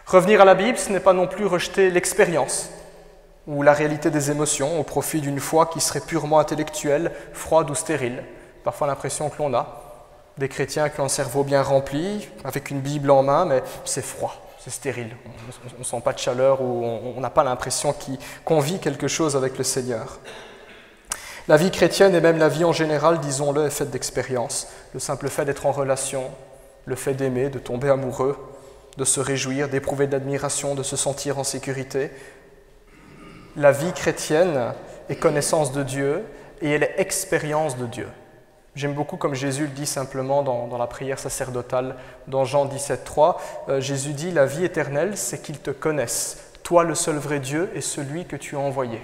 Revenir à la Bible, ce n'est pas non plus rejeter l'expérience ou la réalité des émotions au profit d'une foi qui serait purement intellectuelle, froide ou stérile. Parfois l'impression que l'on a des chrétiens qui ont un cerveau bien rempli, avec une Bible en main, mais c'est froid, c'est stérile. On ne sent pas de chaleur ou on n'a pas l'impression qu'on vit quelque chose avec le Seigneur. La vie chrétienne et même la vie en général, disons-le, est faite d'expérience. Le simple fait d'être en relation, le fait d'aimer, de tomber amoureux, de se réjouir, d'éprouver de l'admiration, de se sentir en sécurité. La vie chrétienne est connaissance de Dieu et elle est expérience de Dieu. J'aime beaucoup comme Jésus le dit simplement dans la prière sacerdotale, dans Jean 17,3. Jésus dit « La vie éternelle, c'est qu'ils te connaissent, toi le seul vrai Dieu et celui que tu as envoyé. »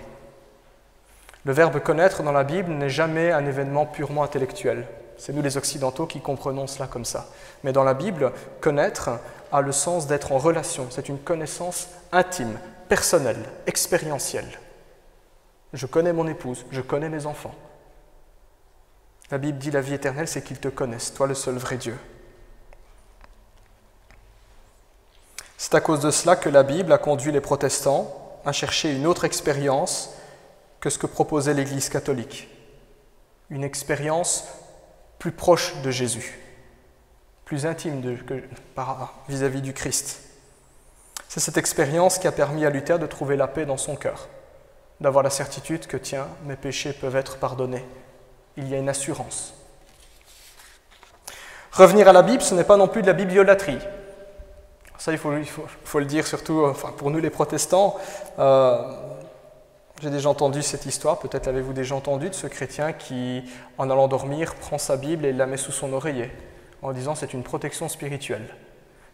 Le verbe « connaître » dans la Bible n'est jamais un événement purement intellectuel. C'est nous les Occidentaux qui comprenons cela comme ça. Mais dans la Bible, connaître a le sens d'être en relation. C'est une connaissance intime, personnelle, expérientielle. Je connais mon épouse, je connais mes enfants. La Bible dit la vie éternelle, c'est qu'ils te connaissent, toi le seul vrai Dieu. C'est à cause de cela que la Bible a conduit les protestants à chercher une autre expérience que ce que proposait l'Église catholique. Une expérience plus proche de Jésus, plus intime vis-à-vis du Christ. C'est cette expérience qui a permis à Luther de trouver la paix dans son cœur, d'avoir la certitude que, tiens, mes péchés peuvent être pardonnés. Il y a une assurance. Revenir à la Bible, ce n'est pas non plus de la bibliolatrie. Ça, il faut le dire surtout pour nous les protestants. J'ai déjà entendu cette histoire, peut-être l'avez-vous déjà entendu, de ce chrétien qui, en allant dormir, prend sa Bible et la met sous son oreiller, en disant c'est une protection spirituelle.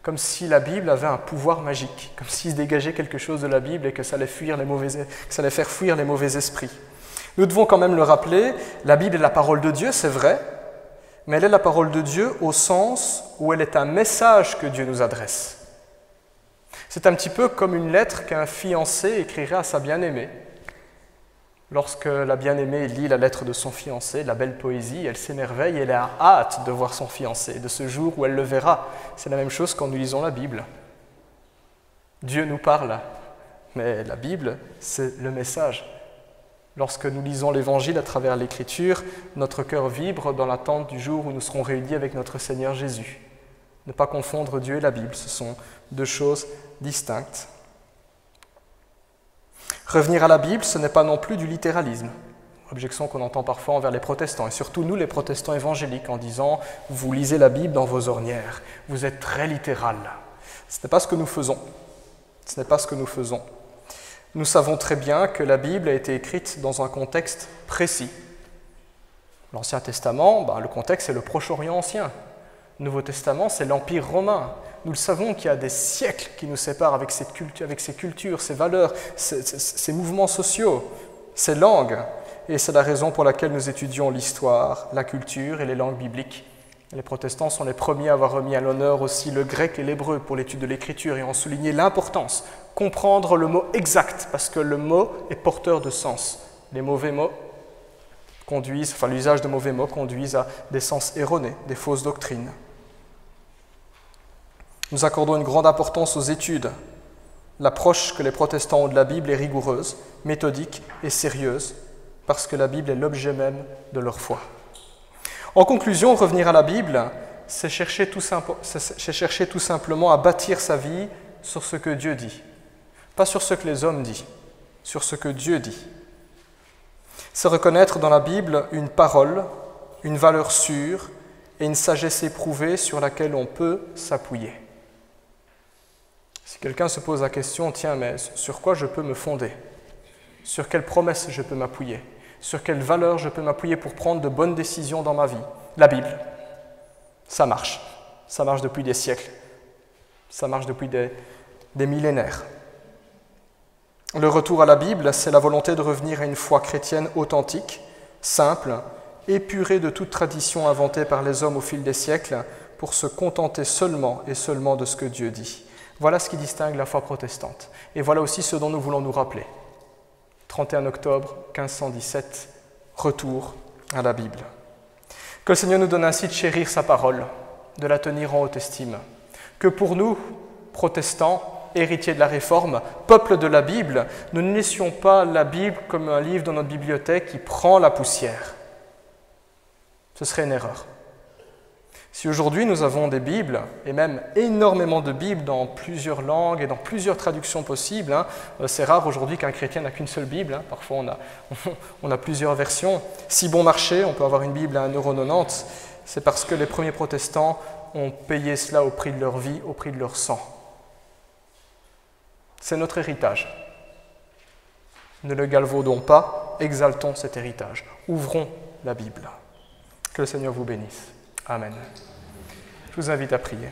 Comme si la Bible avait un pouvoir magique, comme s'il se dégageait quelque chose de la Bible et que ça allait faire fuir les mauvais esprits. Nous devons quand même le rappeler, la Bible est la parole de Dieu, c'est vrai, mais elle est la parole de Dieu au sens où elle est un message que Dieu nous adresse. C'est un petit peu comme une lettre qu'un fiancé écrirait à sa bien-aimée. Lorsque la bien-aimée lit la lettre de son fiancé, la belle poésie, elle s'émerveille et elle a hâte de voir son fiancé, de ce jour où elle le verra. C'est la même chose quand nous lisons la Bible. Dieu nous parle, mais la Bible, c'est le message. Lorsque nous lisons l'Évangile à travers l'Écriture, notre cœur vibre dans l'attente du jour où nous serons réunis avec notre Seigneur Jésus. Ne pas confondre Dieu et la Bible, ce sont deux choses distinctes. Revenir à la Bible, ce n'est pas non plus du littéralisme. Objection qu'on entend parfois envers les protestants, et surtout nous les protestants évangéliques, en disant « vous lisez la Bible dans vos ornières, vous êtes très littéral ». Ce n'est pas ce que nous faisons. Ce n'est pas ce que nous faisons. Nous savons très bien que la Bible a été écrite dans un contexte précis. L'Ancien Testament, le contexte c'est le Proche-Orient ancien. Le Nouveau Testament, c'est l'Empire romain. Nous le savons qu'il y a des siècles qui nous séparent avec ces cultures, ces valeurs, ces mouvements sociaux, ces langues. Et c'est la raison pour laquelle nous étudions l'histoire, la culture et les langues bibliques. Les protestants sont les premiers à avoir remis à l'honneur aussi le grec et l'hébreu pour l'étude de l'écriture et en souligné l'importance. Comprendre le mot exact, parce que le mot est porteur de sens. Les mauvais mots l'usage de mauvais mots conduisent à des sens erronés, des fausses doctrines. Nous accordons une grande importance aux études. L'approche que les protestants ont de la Bible est rigoureuse, méthodique et sérieuse, parce que la Bible est l'objet même de leur foi. En conclusion, revenir à la Bible, c'est chercher tout simplement à bâtir sa vie sur ce que Dieu dit. Pas sur ce que les hommes disent, sur ce que Dieu dit. C'est reconnaître dans la Bible une parole, une valeur sûre et une sagesse éprouvée sur laquelle on peut s'appuyer. Si quelqu'un se pose la question, tiens, mais sur quoi je peux me fonder? Sur quelle promesse je peux m'appuyer? Sur quelle valeur je peux m'appuyer pour prendre de bonnes décisions dans ma vie? La Bible, ça marche depuis des siècles. Ça marche depuis des millénaires. Le retour à la Bible, c'est la volonté de revenir à une foi chrétienne authentique, simple, épurée de toute tradition inventée par les hommes au fil des siècles, pour se contenter seulement et seulement de ce que Dieu dit. Voilà ce qui distingue la foi protestante. Et voilà aussi ce dont nous voulons nous rappeler. 31 octobre 1517, retour à la Bible. Que le Seigneur nous donne ainsi de chérir sa parole, de la tenir en haute estime. Que pour nous, protestants, héritiers de la Réforme, peuple de la Bible, nous ne laissions pas la Bible comme un livre dans notre bibliothèque qui prend la poussière. Ce serait une erreur. Si aujourd'hui nous avons des Bibles, et même énormément de Bibles dans plusieurs langues et dans plusieurs traductions possibles, c'est rare aujourd'hui qu'un chrétien n'a qu'une seule Bible, parfois on a plusieurs versions. Si bon marché, on peut avoir une Bible à 1,90 €, c'est parce que les premiers protestants ont payé cela au prix de leur vie, au prix de leur sang. C'est notre héritage. Ne le galvaudons pas, exaltons cet héritage. Ouvrons la Bible. Que le Seigneur vous bénisse. Amen. Je vous invite à prier.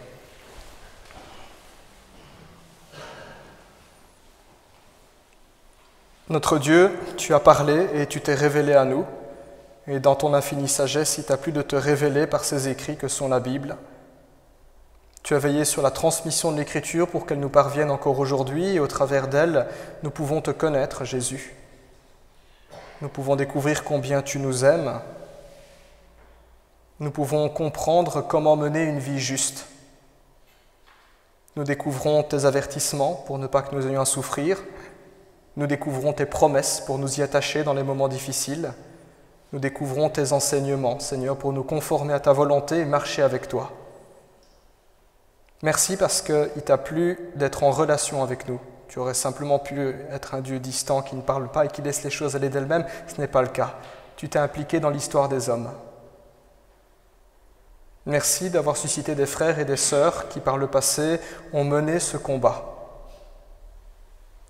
Notre Dieu, tu as parlé et tu t'es révélé à nous. Et dans ton infinie sagesse, il t'a plu de te révéler par ces écrits que sont la Bible. Tu as veillé sur la transmission de l'Écriture pour qu'elle nous parvienne encore aujourd'hui et au travers d'elle, nous pouvons te connaître, Jésus. Nous pouvons découvrir combien tu nous aimes. Nous pouvons comprendre comment mener une vie juste. Nous découvrons tes avertissements pour ne pas que nous ayons à souffrir. Nous découvrons tes promesses pour nous y attacher dans les moments difficiles. Nous découvrons tes enseignements, Seigneur, pour nous conformer à ta volonté et marcher avec toi. Merci parce qu'il t'a plu d'être en relation avec nous. Tu aurais simplement pu être un Dieu distant qui ne parle pas et qui laisse les choses aller d'elles-mêmes. Ce n'est pas le cas. Tu t'es impliqué dans l'histoire des hommes. Merci d'avoir suscité des frères et des sœurs qui, par le passé, ont mené ce combat.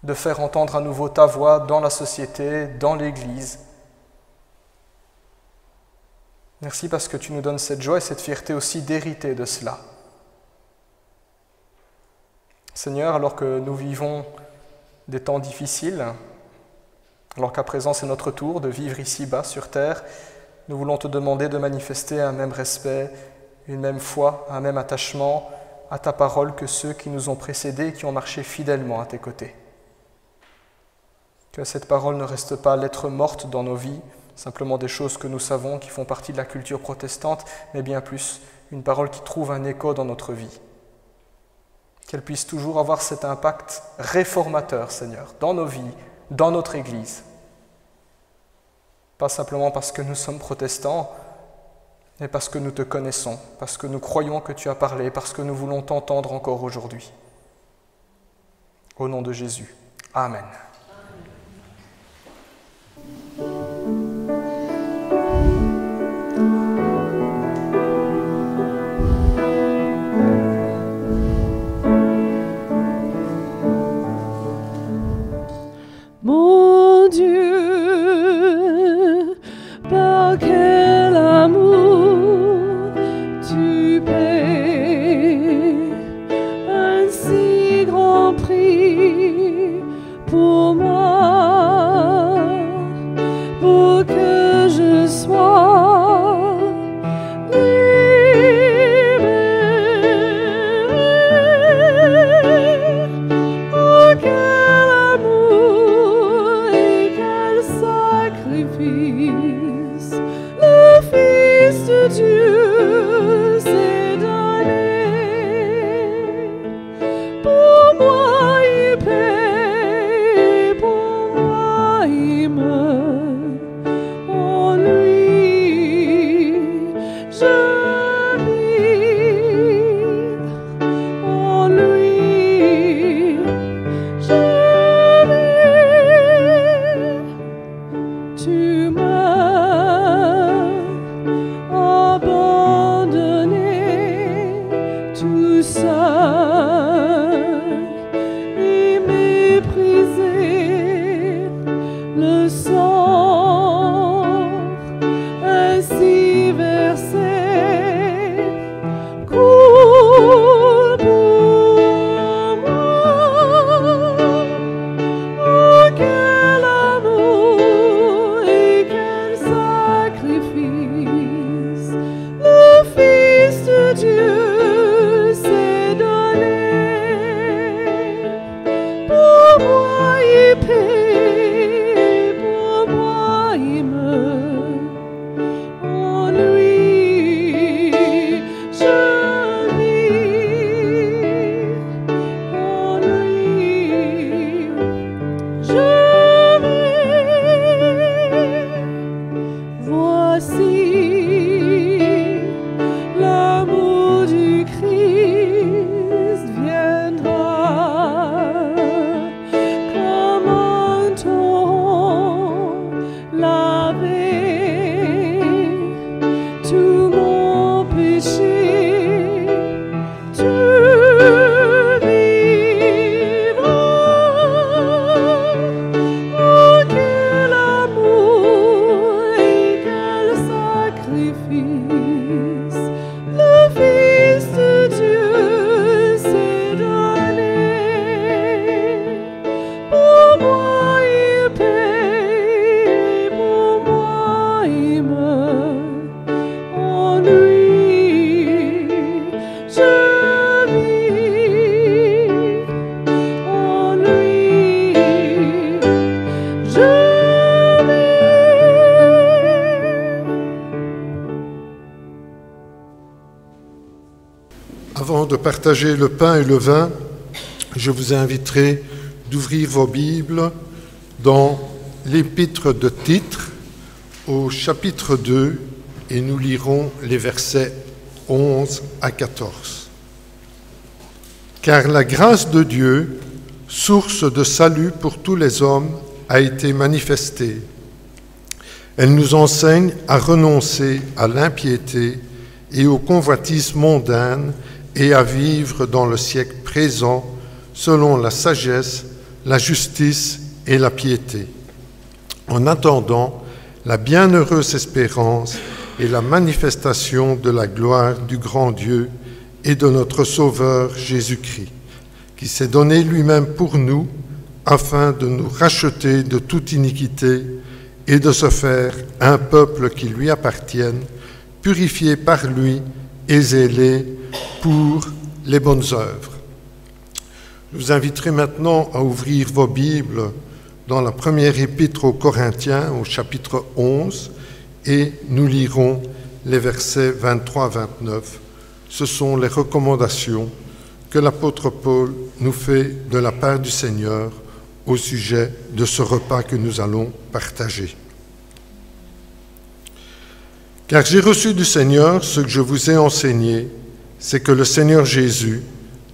De faire entendre à nouveau ta voix dans la société, dans l'Église. Merci parce que tu nous donnes cette joie et cette fierté aussi d'hériter de cela. Seigneur, alors que nous vivons des temps difficiles, alors qu'à présent c'est notre tour de vivre ici-bas sur terre, nous voulons te demander de manifester un même respect, une même foi, un même attachement à ta parole que ceux qui nous ont précédés et qui ont marché fidèlement à tes côtés. Que cette parole ne reste pas lettre morte dans nos vies, simplement des choses que nous savons qui font partie de la culture protestante, mais bien plus, une parole qui trouve un écho dans notre vie. Qu'elle puisse toujours avoir cet impact réformateur, Seigneur, dans nos vies, dans notre Église. Pas simplement parce que nous sommes protestants, mais parce que nous te connaissons, parce que nous croyons que tu as parlé, parce que nous voulons t'entendre encore aujourd'hui. Au nom de Jésus. Amen. Mon Dieu, par quel amour tu paies un si grand prix pour moi, pour que je sois libéré. Oh, quel amour et quel sacrifice le Fils de Dieu s'est donné. Pour moi il paie, pour moi il meurt. En lui je vis, en lui je vis. Tu m'as abandonné tout seul et méprisé le sang ainsi versé coule pour avant de partager le pain et le vin, je vous inviterai d'ouvrir vos Bibles dans l'épître de Tite, au chapitre 2, et nous lirons les versets 11 à 14. Car la grâce de Dieu, source de salut pour tous les hommes, a été manifestée. Elle nous enseigne à renoncer à l'impiété et aux convoitises mondaines et à vivre dans le siècle présent selon la sagesse, la justice et la piété, en attendant la bienheureuse espérance et la manifestation de la gloire du grand Dieu et de notre Sauveur Jésus-Christ, qui s'est donné lui-même pour nous afin de nous racheter de toute iniquité et de se faire un peuple qui lui appartienne, purifié par lui et zélé pour les bonnes œuvres. Je vous inviterai maintenant à ouvrir vos Bibles dans la première épître aux Corinthiens, au chapitre 11, et nous lirons les versets 23 à 29. Ce sont les recommandations que l'apôtre Paul nous fait de la part du Seigneur au sujet de ce repas que nous allons partager. Car j'ai reçu du Seigneur ce que je vous ai enseigné, c'est que le Seigneur Jésus,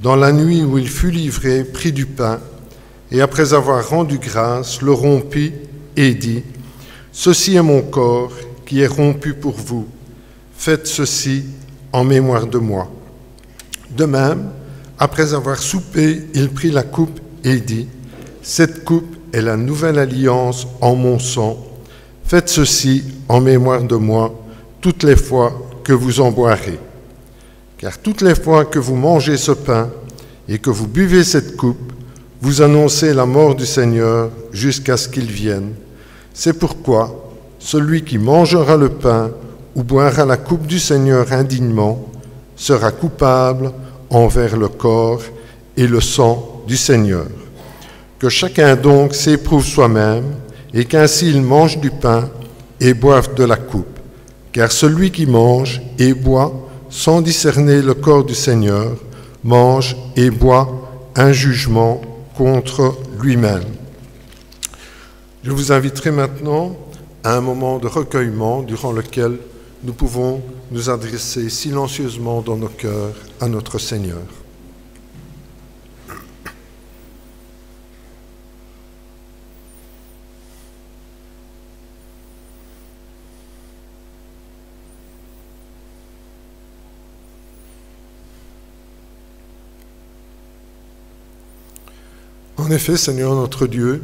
dans la nuit où il fut livré, prit du pain, et après avoir rendu grâce, le rompit et dit : « Ceci est mon corps qui est rompu pour vous. Faites ceci en mémoire de moi. » De même, après avoir soupé, il prit la coupe et dit : « Cette coupe est la nouvelle alliance en mon sang. Faites ceci en mémoire de moi toutes les fois que vous en boirez. Car toutes les fois que vous mangez ce pain et que vous buvez cette coupe, vous annoncez la mort du Seigneur jusqu'à ce qu'il vienne. C'est pourquoi celui qui mangera le pain ou boira la coupe du Seigneur indignement sera coupable envers le corps et le sang du Seigneur. Que chacun donc s'éprouve soi-même, et qu'ainsi il mange du pain et boive de la coupe. Car celui qui mange et boit sans discerner le corps du Seigneur mange et boit un jugement contre lui-même. Je vous inviterai maintenant à un moment de recueillement durant lequel nous pouvons nous adresser silencieusement dans nos cœurs à notre Seigneur. En effet, Seigneur notre Dieu,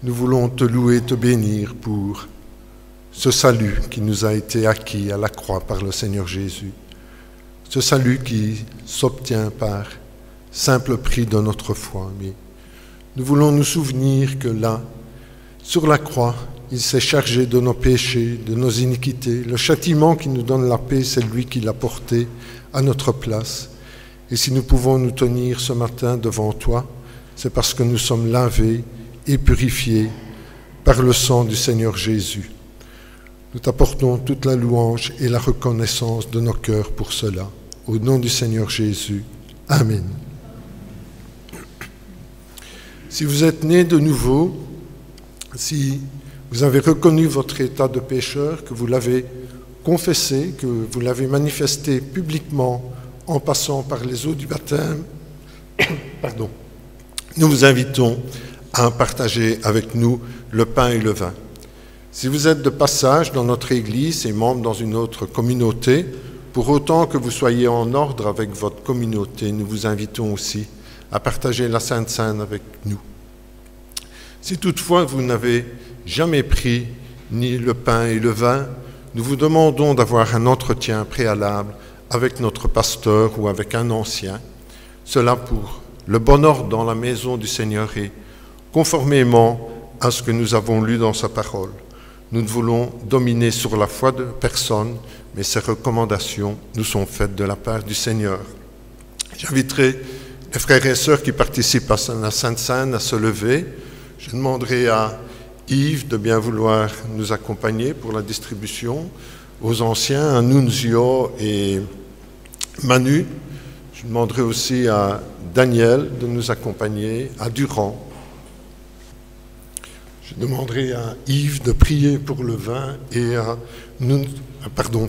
nous voulons te louer, te bénir pour ce salut qui nous a été acquis à la croix par le Seigneur Jésus. Ce salut qui s'obtient par simple prix de notre foi. Mais nous voulons nous souvenir que là, sur la croix, il s'est chargé de nos péchés, de nos iniquités. Le châtiment qui nous donne la paix, c'est lui qui l'a porté à notre place. Et si nous pouvons nous tenir ce matin devant toi, c'est parce que nous sommes lavés et purifiés par le sang du Seigneur Jésus. Nous t'apportons toute la louange et la reconnaissance de nos cœurs pour cela. Au nom du Seigneur Jésus. Amen. Si vous êtes nés de nouveau, si vous avez reconnu votre état de pécheur, que vous l'avez confessé, que vous l'avez manifesté publiquement en passant par les eaux du baptême, pardon, nous vous invitons à partager avec nous le pain et le vin. Si vous êtes de passage dans notre Église et membre dans une autre communauté, pour autant que vous soyez en ordre avec votre communauté, nous vous invitons aussi à partager la Sainte Seine avec nous. Si toutefois vous n'avez jamais pris ni le pain et le vin, nous vous demandons d'avoir un entretien préalable avec notre pasteur ou avec un ancien, cela pour le bon ordre dans la maison du Seigneur et conformément à ce que nous avons lu dans sa parole. Nous ne voulons dominer sur la foi de personne, mais ces recommandations nous sont faites de la part du Seigneur. J'inviterai les frères et sœurs qui participent à la Sainte Seine à se lever. Je demanderai à Yves de bien vouloir nous accompagner pour la distribution, aux anciens, à Nunzio et Manu. Je demanderai aussi à Daniel de nous accompagner, à Durand. Je demanderai à Yves de prier pour le vin et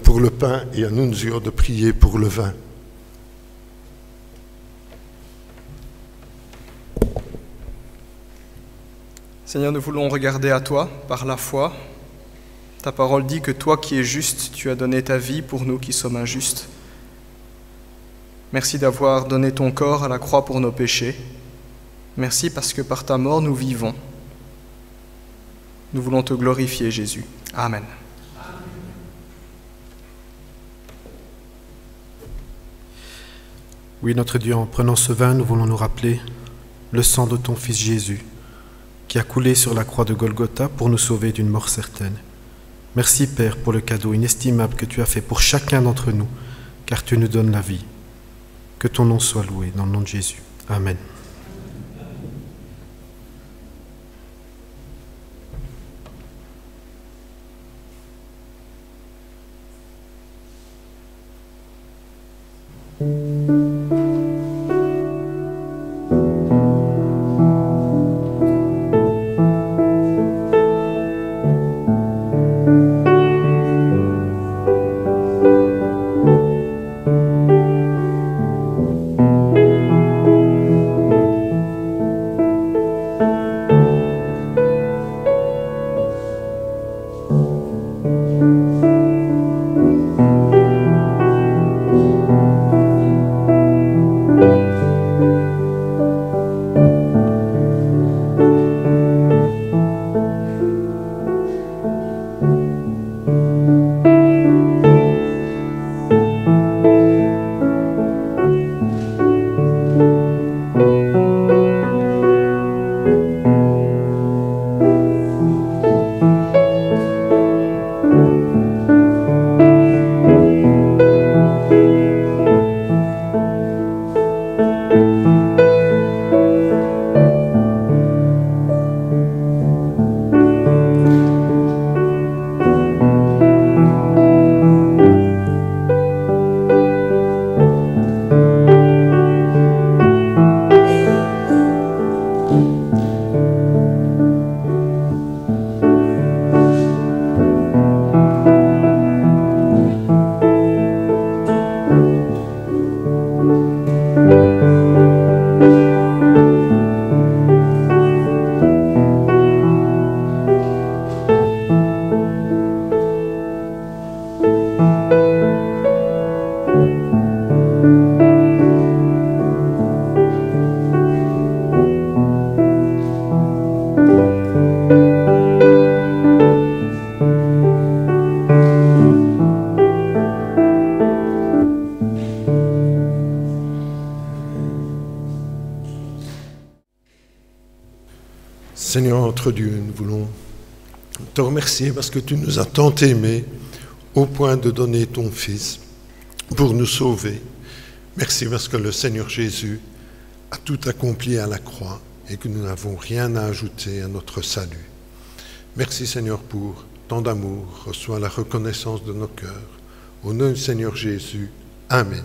pour le pain, et à Nunzio de prier pour le vin. Seigneur, nous voulons regarder à toi par la foi. Ta parole dit que toi qui es juste, tu as donné ta vie pour nous qui sommes injustes. Merci d'avoir donné ton corps à la croix pour nos péchés. Merci parce que par ta mort nous vivons. Nous voulons te glorifier, Jésus. Amen. Oui, notre Dieu, en prenant ce vin, nous voulons nous rappeler le sang de ton Fils Jésus, qui a coulé sur la croix de Golgotha pour nous sauver d'une mort certaine. Merci, Père, pour le cadeau inestimable que tu as fait pour chacun d'entre nous, car tu nous donnes la vie. Que ton nom soit loué, dans le nom de Jésus. Amen. Seigneur notre Dieu, nous voulons te remercier parce que tu nous as tant aimés au point de donner ton Fils pour nous sauver. Merci parce que le Seigneur Jésus a tout accompli à la croix et que nous n'avons rien à ajouter à notre salut. Merci Seigneur pour tant d'amour. Reçois la reconnaissance de nos cœurs. Au nom du Seigneur Jésus. Amen.